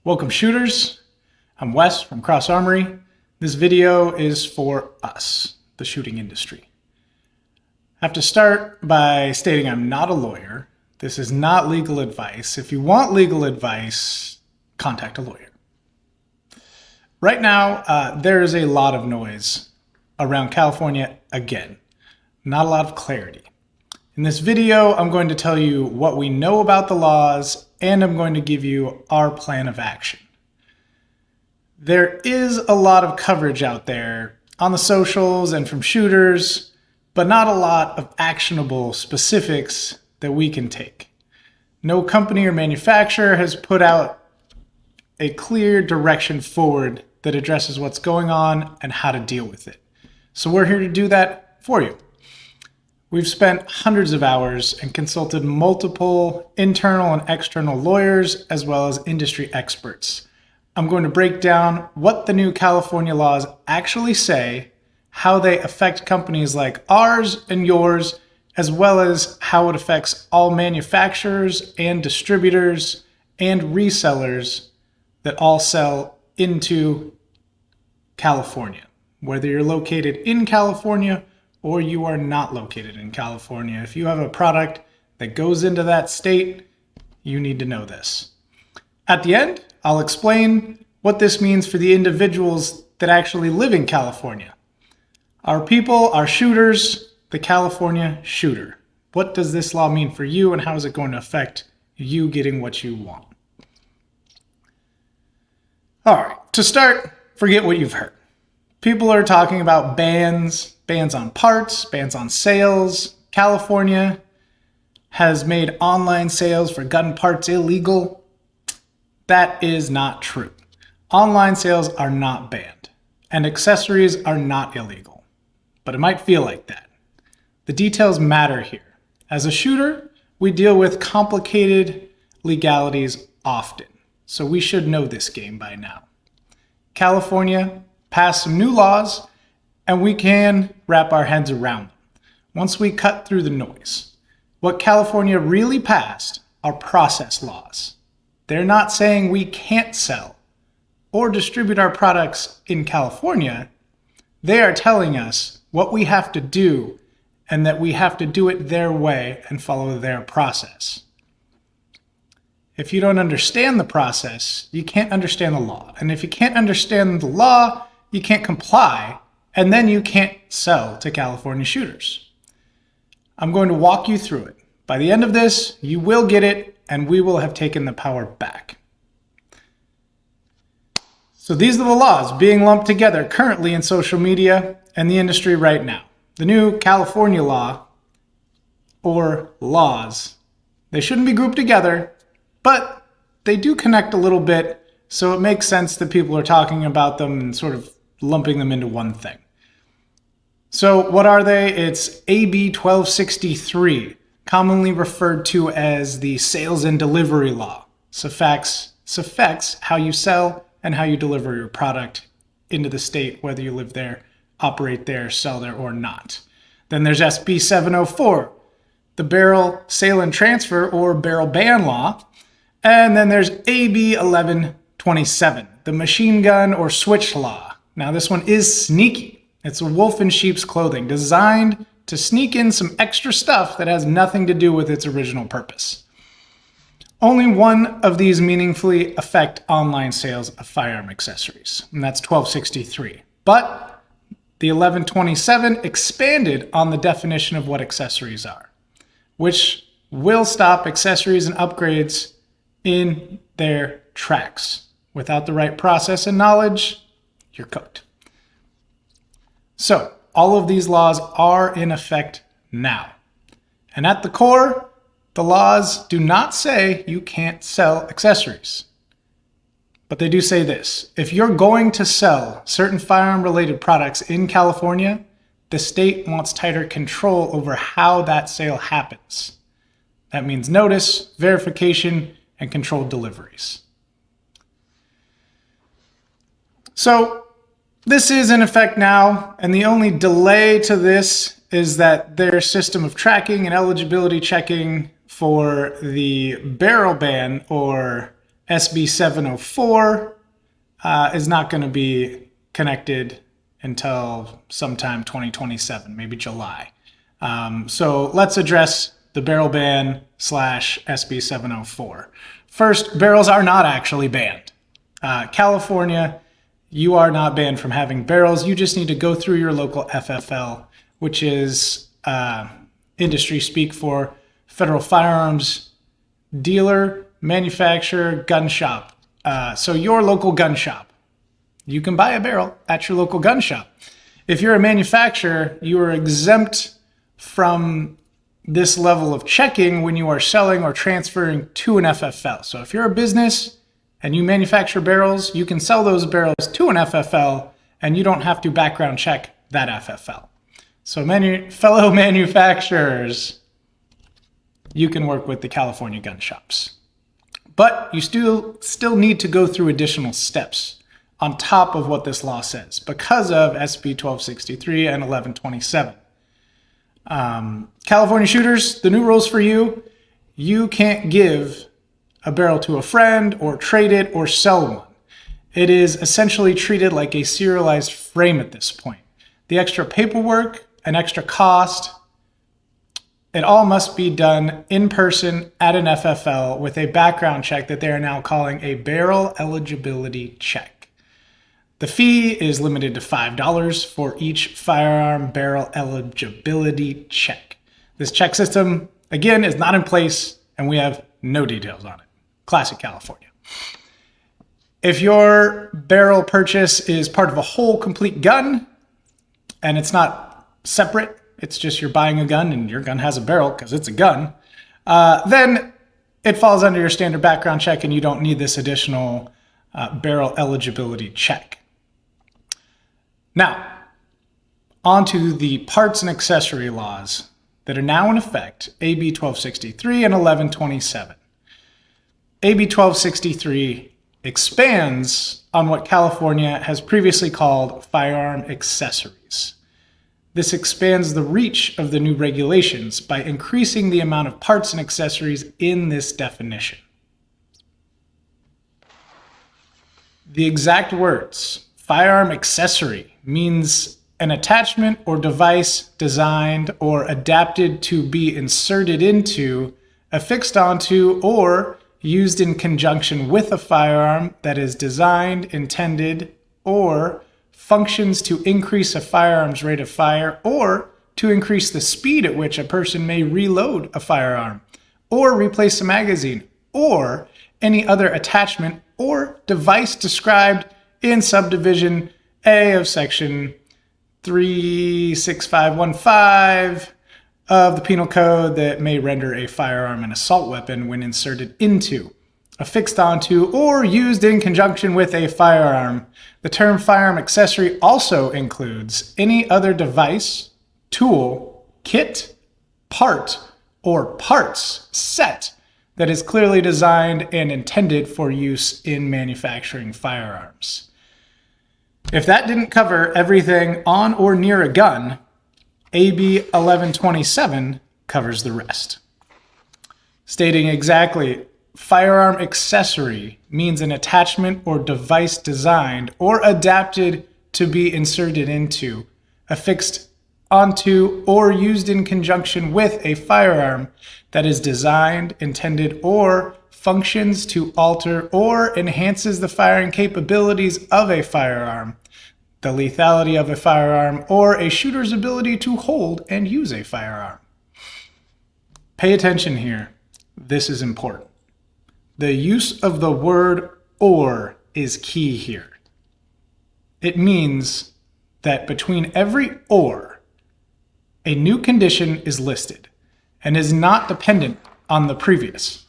Welcome shooters, I'm Wes from Armory. This video is for us, the shooting industry. I have to start by stating I'm not a lawyer. This is not legal advice. If you want legal advice, contact a lawyer. Right now, there is a lot of noise around California again. Not a lot of clarity. In this video, I'm going to tell you what we know about the laws, and I'm going to give you our plan of action. There is a lot of coverage out there on the socials and from shooters, but not a lot of actionable specifics that we can take. No company or manufacturer has put out a clear direction forward that addresses what's going on and how to deal with it. So we're here to do that for you. We've spent hundreds of hours and consulted multiple internal and external lawyers as well as industry experts. I'm going to break down what the new California laws actually say, how they affect companies like ours and yours, as well as how it affects all manufacturers and distributors and resellers that all sell into California, whether you're located in California or you are not located in California. If you have a product that goes into that state, you need to know this. At the end, I'll explain what this means for the individuals that actually live in California. Our people, our shooters, the California shooter. What does this law mean for you, and how is it going to affect you getting what you want? All right, to start, forget what you've heard. People are talking about bans on parts, bans on sales. California has made online sales for gun parts illegal. That is not true. Online sales are not banned, and accessories are not illegal, but it might feel like that. The details matter here. As a shooter, we deal with complicated legalities often, so we should know this game by now. California passed some new laws, and we can wrap our heads around them once we cut through the noise. What California really passed are process laws. They're not saying we can't sell or distribute our products in California. They are telling us what we have to do and that we have to do it their way and follow their process. If you don't understand the process, you can't understand the law. And if you can't understand the law, you can't comply, and then you can't sell to California shooters. I'm going to walk you through it. By the end of this, you will get it, and we will have taken the power back. So these are the laws being lumped together currently in social media and the industry right now. The new California law, or laws, they shouldn't be grouped together, but they do connect a little bit, so it makes sense that people are talking about them and sort of lumping them into one thing. So what are they? It's AB 1263, commonly referred to as the Sales and Delivery Law. This affects how you sell and how you deliver your product into the state, whether you live there, operate there, sell there, or not. Then there's SB 704, the Barrel Sale and Transfer or Barrel Ban Law. And then there's AB 1127, the Machine Gun or Switch Law. Now this one is sneaky. It's a wolf in sheep's clothing, designed to sneak in some extra stuff that has nothing to do with its original purpose. Only one of these meaningfully affect online sales of firearm accessories, and that's 1263. But the 1127 expanded on the definition of what accessories are, which will stop accessories and upgrades in their tracks. Without the right process and knowledge, you're cooked. So all of these laws are in effect now. And at the core, the laws do not say you can't sell accessories. But they do say this: if you're going to sell certain firearm-related products in California, the state wants tighter control over how that sale happens. That means notice, verification, and controlled deliveries. So this is in effect now, and the only delay to this is that their system of tracking and eligibility checking for the barrel ban or SB 704 is not going to be connected until sometime 2027, maybe July. So let's address the barrel ban / SB 704. First, barrels are not actually banned. California, you are not banned from having barrels. You just need to go through your local FFL, which is industry speak for Federal Firearms Dealer, Manufacturer, Gun Shop. So your local gun shop. You can buy a barrel at your local gun shop. If you're a manufacturer, you are exempt from this level of checking when you are selling or transferring to an FFL. So if you're a business and you manufacture barrels, you can sell those barrels to an FFL and you don't have to background check that FFL. So fellow manufacturers, you can work with the California gun shops. But you still need to go through additional steps on top of what this law says because of SB 1263 and 1127. California shooters, the new rules for you, you can't give a barrel to a friend or trade it or sell one. It is essentially treated like a serialized frame at this point. The extra paperwork and extra cost, it all must be done in person at an FFL with a background check that they are now calling a barrel eligibility check. The fee is limited to $5 for each firearm barrel eligibility check. This check system, again, is not in place and we have no details on it. Classic California. If your barrel purchase is part of a whole complete gun and it's not separate, it's just you're buying a gun and your gun has a barrel because it's a gun, then it falls under your standard background check and you don't need this additional barrel eligibility check. Now, on to the parts and accessory laws that are now in effect, AB 1263 and 1127. AB 1263 expands on what California has previously called firearm accessories. This expands the reach of the new regulations by increasing the amount of parts and accessories in this definition. The exact words, firearm accessory, means an attachment or device designed or adapted to be inserted into, affixed onto, or used in conjunction with a firearm that is designed, intended, or functions to increase a firearm's rate of fire or to increase the speed at which a person may reload a firearm or replace a magazine or any other attachment or device described in subdivision A of section 36515 of the Penal Code that may render a firearm an assault weapon when inserted into, affixed onto, or used in conjunction with a firearm. The term firearm accessory also includes any other device, tool, kit, part, or parts set that is clearly designed and intended for use in manufacturing firearms. If that didn't cover everything on or near a gun, AB 1127 covers the rest. Stating exactly, firearm accessory means an attachment or device designed or adapted to be inserted into, affixed onto, or used in conjunction with a firearm that is designed, intended, or functions to alter or enhances the firing capabilities of a firearm, the lethality of a firearm, or a shooter's ability to hold and use a firearm. Pay attention here. This is important. The use of the word "or" is key here. It means that between every "or," a new condition is listed and is not dependent on the previous.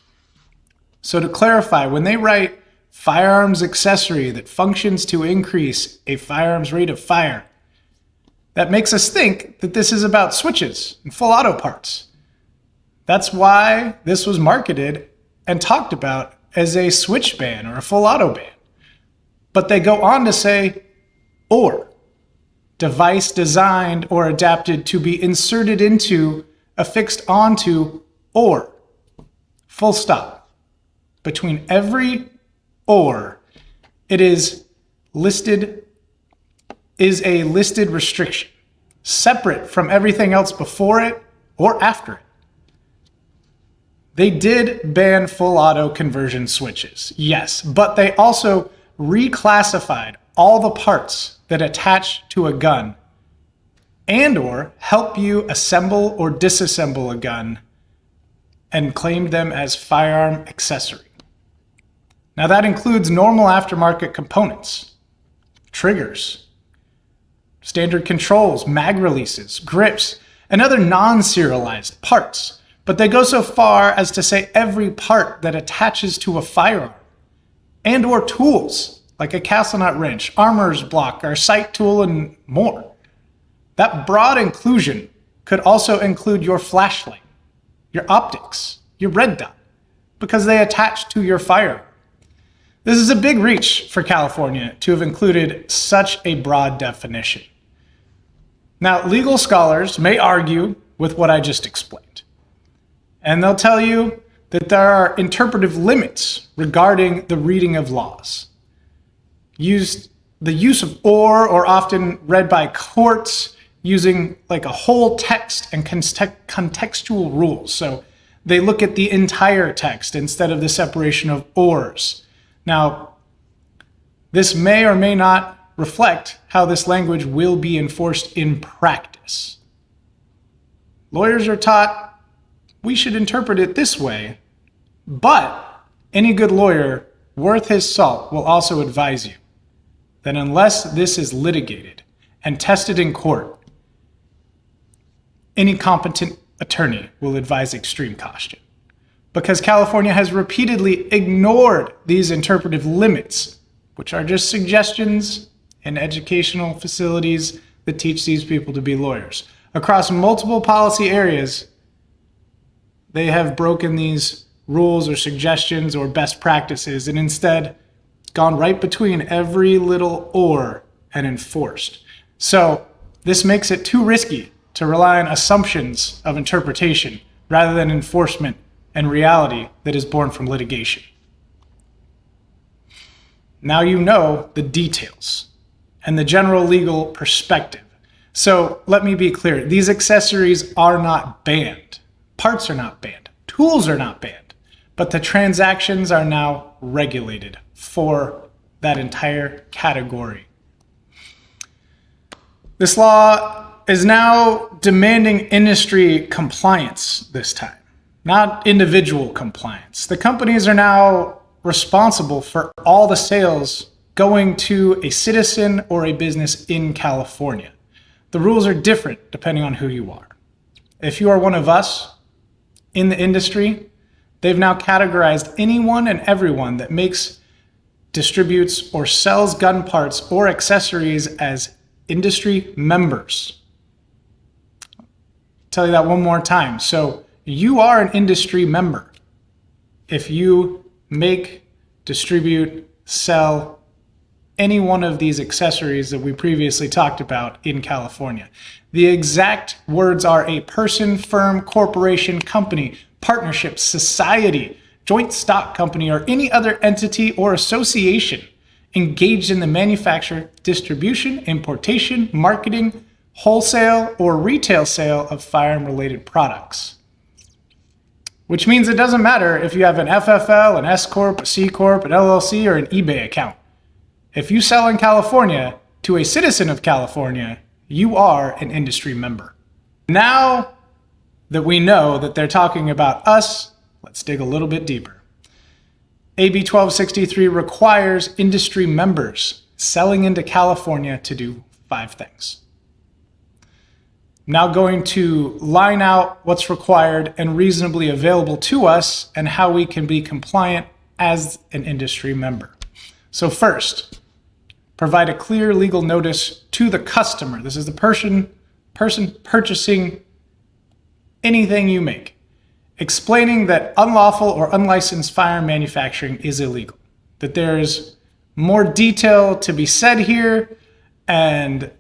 So to clarify, when they write firearms accessory that functions to increase a firearm's rate of fire, that makes us think that this is about switches and full auto parts. That's why this was marketed and talked about as a switch ban or a full auto ban. But they go on to say, or, device designed or adapted to be inserted into, affixed onto, or, full stop. Between every or. It is a listed restriction, separate from everything else before it or after it. They did ban full auto conversion switches, yes, but they also reclassified all the parts that attach to a gun and or help you assemble or disassemble a gun and claimed them as firearm accessory. Now that includes normal aftermarket components, triggers, standard controls, mag releases, grips, and other non-serialized parts. But they go so far as to say every part that attaches to a firearm and or tools like a castle nut wrench, armorer's block, or sight tool, and more. That broad inclusion could also include your flashlight, your optics, your red dot, because they attach to your firearm. This is a big reach for California to have included such a broad definition. Now, legal scholars may argue with what I just explained, and they'll tell you that there are interpretive limits regarding the reading of laws. The use of or often read by courts using like a whole text and contextual rules. So they look at the entire text instead of the separation of ors. Now, this may or may not reflect how this language will be enforced in practice. Lawyers are taught we should interpret it this way, but any good lawyer worth his salt will also advise you that unless this is litigated and tested in court, any competent attorney will advise extreme caution, because California has repeatedly ignored these interpretive limits, which are just suggestions in educational facilities that teach these people to be lawyers. Across multiple policy areas, they have broken these rules or suggestions or best practices and instead gone right between every little or and enforced. So this makes it too risky to rely on assumptions of interpretation rather than enforcement and reality that is born from litigation. Now you know the details and the general legal perspective. So let me be clear. These accessories are not banned. Parts are not banned. Tools are not banned. But the transactions are now regulated for that entire category. This law is now demanding industry compliance this time, not individual compliance. The companies are now responsible for all the sales going to a citizen or a business in California. The rules are different depending on who you are. If you are one of us in the industry, they've now categorized anyone and everyone that makes, distributes, or sells gun parts or accessories as industry members. I'll tell you that one more time. So you are an industry member if you make, distribute, sell any one of these accessories that we previously talked about in California. The exact words are a person, firm, corporation, company, partnership, society, joint stock company, or any other entity or association engaged in the manufacture, distribution, importation, marketing, wholesale, or retail sale of firearm-related products. Which means it doesn't matter if you have an FFL, an S Corp, a C Corp, an LLC, or an eBay account. If you sell in California to a citizen of California, you are an industry member. Now that we know that they're talking about us, let's dig a little bit deeper. AB 1263 requires industry members selling into California to do 5 things. I'm now going to line out what's required and reasonably available to us and how we can be compliant as an industry member. So first, provide a clear legal notice to the customer. This is the person purchasing anything you make, explaining that unlawful or unlicensed firearm manufacturing is illegal, that there's more detail to be said here, and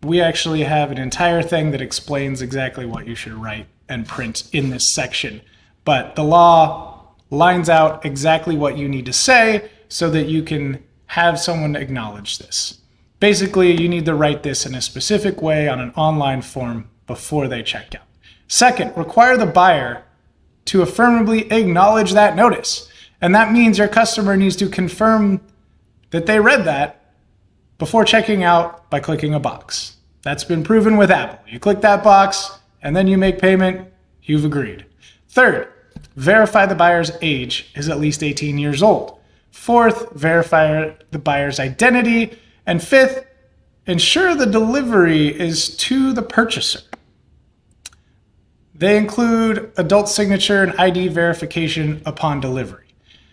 we actually have an entire thing that explains exactly what you should write and print in this section. But the law lines out exactly what you need to say so that you can have someone acknowledge this. Basically, you need to write this in a specific way on an online form before they check out. Second, require the buyer to affirmatively acknowledge that notice. And that means your customer needs to confirm that they read that before checking out by clicking a box. That's been proven with Apple. You click that box and then you make payment, you've agreed. Third, verify the buyer's age is at least 18 years old. Fourth, verify the buyer's identity. And fifth, ensure the delivery is to the purchaser. They include adult signature and ID verification upon delivery.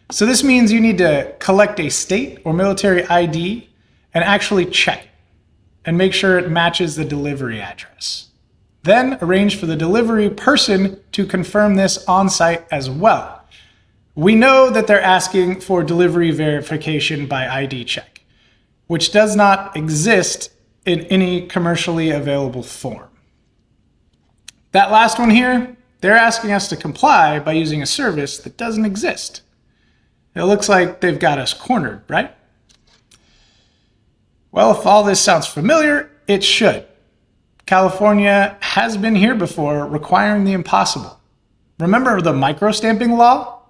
So this means you need to collect a state or military ID and actually check it and make sure it matches the delivery address. Then arrange for the delivery person to confirm this on site as well. We know that they're asking for delivery verification by ID check, which does not exist in any commercially available form. That last one here, they're asking us to comply by using a service that doesn't exist. It looks like they've got us cornered, right? Well, if all this sounds familiar, it should. California has been here before, requiring the impossible. Remember the microstamping law?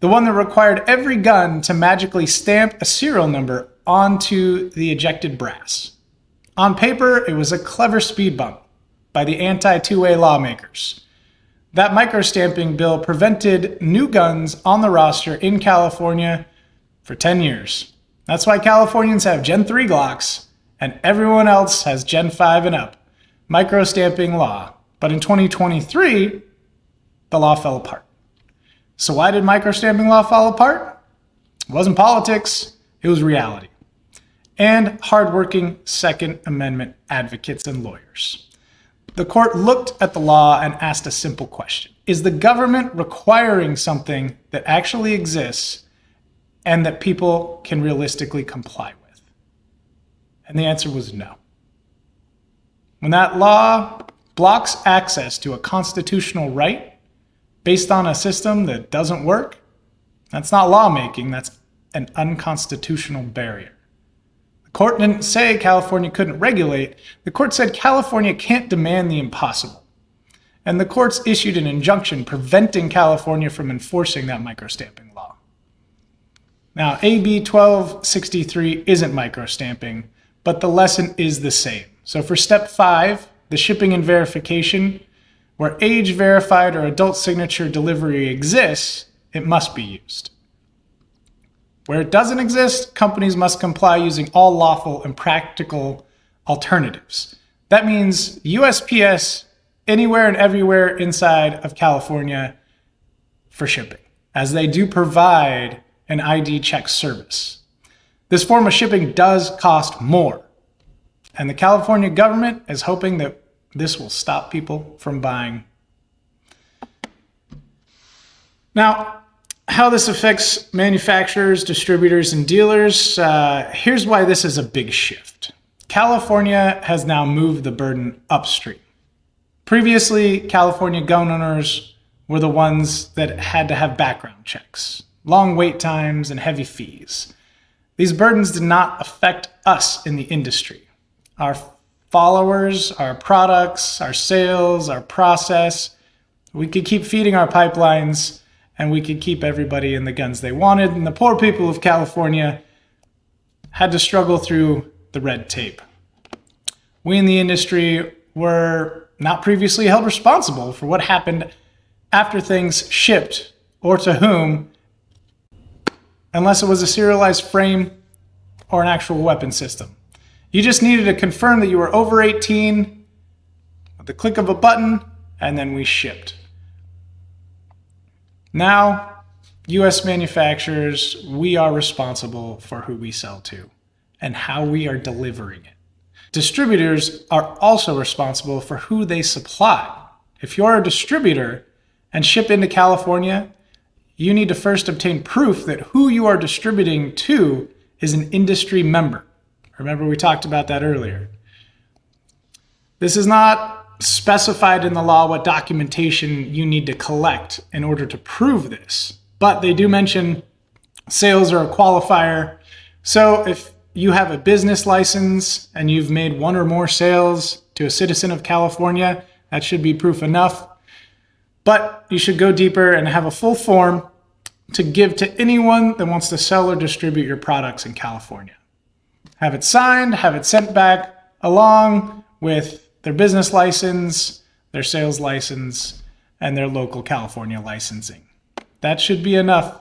The one that required every gun to magically stamp a serial number onto the ejected brass. On paper, it was a clever speed bump by the anti-two-way lawmakers. That microstamping bill prevented new guns on the roster in California for 10 years. That's why Californians have Gen 3 Glocks and everyone else has Gen 5 and up. Microstamping law. But in 2023, the law fell apart. So why did microstamping law fall apart? It wasn't politics, it was reality. And hardworking Second Amendment advocates and lawyers. The court looked at the law and asked a simple question. Is the government requiring something that actually exists and that people can realistically comply with? And the answer was no. When that law blocks access to a constitutional right based on a system that doesn't work, that's not lawmaking, that's an unconstitutional barrier. The court didn't say California couldn't regulate. The court said California can't demand the impossible. And the courts issued an injunction preventing California from enforcing that microstamping law. Now, AB 1263 isn't microstamping, but the lesson is the same. So for step 5, the shipping and verification, where age verified or adult signature delivery exists, it must be used. Where it doesn't exist, companies must comply using all lawful and practical alternatives. That means USPS anywhere and everywhere inside of California for shipping, as they do provide an ID check service. This form of shipping does cost more, and the California government is hoping that this will stop people from buying. Now, how this affects manufacturers, distributors, and dealers, here's why this is a big shift. California has now moved the burden upstream. Previously, California gun owners were the ones that had to have background checks, long wait times, and heavy fees. These burdens did not affect us in the industry. Our followers, our products, our sales, our process, we could keep feeding our pipelines and we could keep everybody in the guns they wanted. And the poor people of California had to struggle through the red tape. We in the industry were not previously held responsible for what happened after things shipped or to whom, unless it was a serialized frame or an actual weapon system. You just needed to confirm that you were over 18 with the click of a button, and then we shipped. Now, US manufacturers, we are responsible for who we sell to and how we are delivering it. Distributors are also responsible for who they supply. If you're a distributor and ship into California, you need to first obtain proof that who you are distributing to is an industry member. Remember, we talked about that earlier. This is not specified in the law what documentation you need to collect in order to prove this, but they do mention Sales are a qualifier. So if you have a business license and you've made one or more sales to a citizen of California, that should be proof enough. But you should go deeper and have a full form to give to anyone that wants to sell or distribute your products in California. Have it signed, have it sent back along with their business license, their sales license, and their local California licensing. That should be enough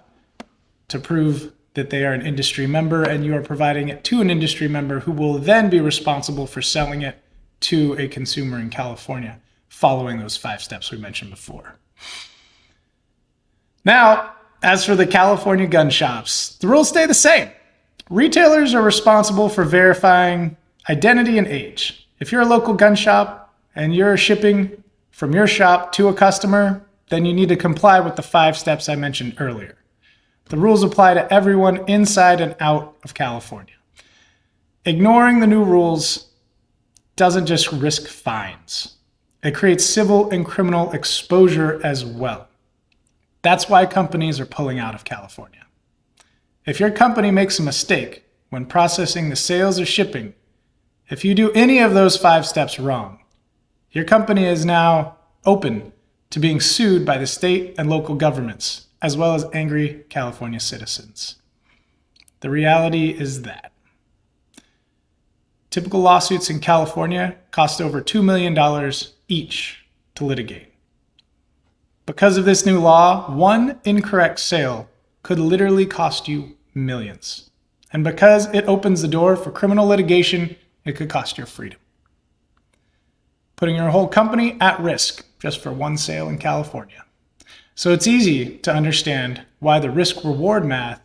to prove that they are an industry member and you are providing it to an industry member who will then be responsible for selling it to a consumer in California, following those 5 steps we mentioned before. Now, as for the California gun shops, the rules stay the same. Retailers are responsible for verifying identity and age. If you're a local gun shop and you're shipping from your shop to a customer, then you need to comply with the 5 steps I mentioned earlier. The rules apply to everyone inside and out of California. Ignoring the new rules doesn't just risk fines. It creates civil and criminal exposure as well. That's why companies are pulling out of California. If your company makes a mistake when processing the sales or shipping, if you do any of those 5 steps wrong, your company is now open to being sued by the state and local governments, as well as angry California citizens. The reality is that typical lawsuits in California cost over $2 million each to litigate. Because of this new law, one incorrect sale could literally cost you millions. And because it opens the door for criminal litigation, it could cost your freedom, putting your whole company at risk just for one sale in California. So it's easy to understand why the risk-reward math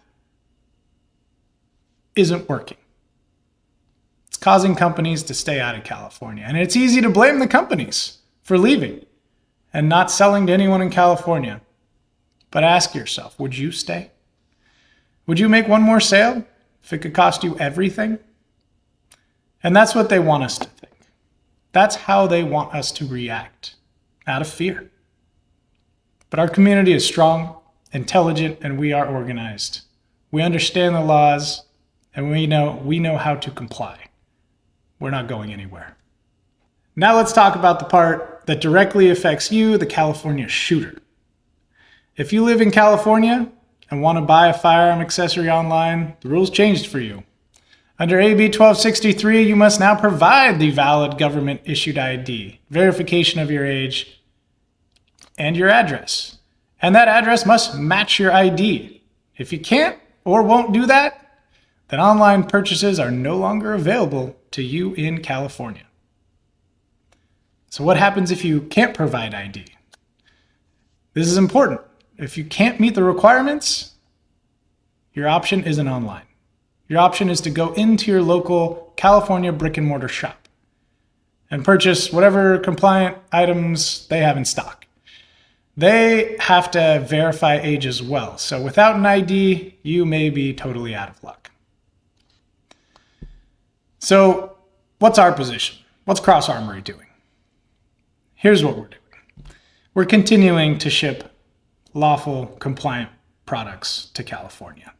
isn't working. It's causing companies to stay out of California. And it's easy to blame the companies for leaving and not selling to anyone in California. But ask yourself, would you stay? Would you make one more sale if it could cost you everything? And that's what they want us to think. That's how they want us to react, out of fear. But our community is strong, intelligent, and we are organized. We understand the laws, and we know how to comply. We're not going anywhere. Now let's talk about the part that directly affects you, the California shooter. If you live in California and want to buy a firearm accessory online, the rules changed for you. Under AB 1263, you must now provide the valid government-issued ID, verification of your age, and your address. And that address must match your ID. If you can't or won't do that, then online purchases are no longer available to you in California. So what happens if you can't provide ID? This is important. If you can't meet the requirements, your option isn't online. Your option is to go into your local California brick and mortar shop and purchase whatever compliant items they have in stock. They have to verify age as well. So without an ID, you may be totally out of luck. So what's our position? What's Cross Armory doing? Here's what we're doing. We're continuing to ship lawful, compliant products to California.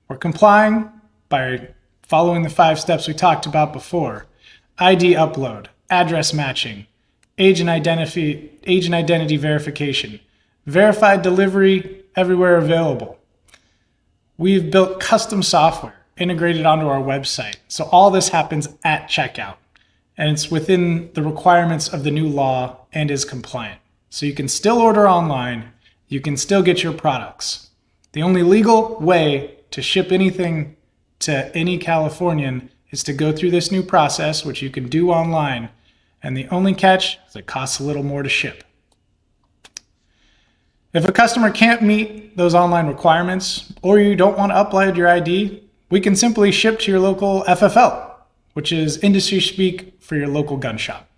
We're complying by following the 5 steps we talked about before: ID upload, address matching, age and identity verification, verified delivery everywhere available. We've built custom software integrated onto our website, so all this happens at checkout, and it's within the requirements of the new law and is compliant. So you can still order online, you can still get your products. The only legal way to ship anything to any Californian is to go through this new process, which you can do online. And the only catch is it costs a little more to ship. If a customer can't meet those online requirements, or you don't want to upload your ID, we can simply ship to your local FFL, which is industry speak for your local gun shop.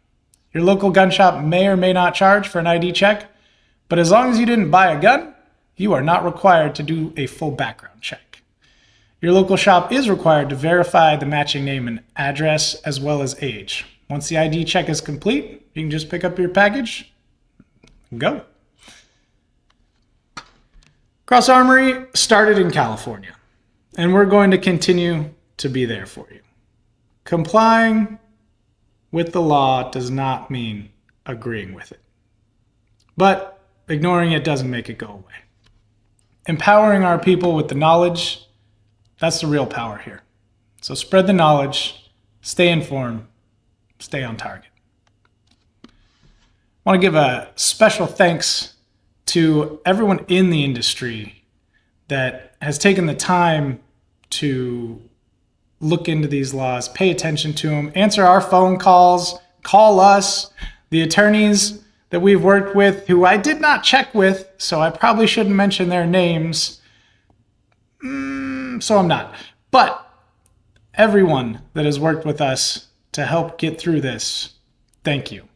Your local gun shop may or may not charge for an ID check, but as long as you didn't buy a gun, you are not required to do a full background check. Your local shop is required to verify the matching name and address as well as age. Once the ID check is complete, you can just pick up your package and go. Cross Armory started in California, and we're going to continue to be there for you. Complying with the law does not mean agreeing with it, but ignoring it doesn't make it go away. Empowering our people with the knowledge, that's the real power here. So spread the knowledge, stay informed, stay on target. I want to give a special thanks to everyone in the industry that has taken the time to look into these laws, pay attention to them, answer our phone calls, call us, the attorneys that we've worked with, who I did not check with, so I probably shouldn't mention their names. So I'm not. But everyone that has worked with us to help get through this, thank you.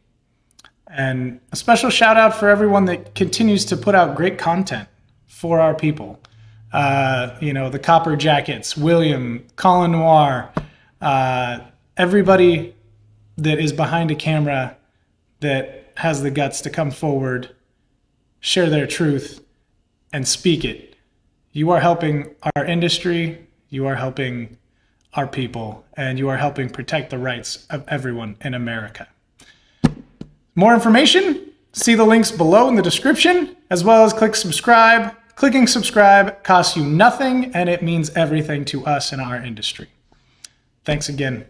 And a special shout out for everyone that continues to put out great content for our people. The Copper Jackets, William, Colin Noir, everybody that is behind a camera that has the guts to come forward, share their truth, and speak it. You are helping our industry, you are helping our people, and you are helping protect the rights of everyone in America. More information, see the links below in the description, as well as click subscribe. Clicking subscribe costs you nothing, and it means everything to us in our industry. Thanks again.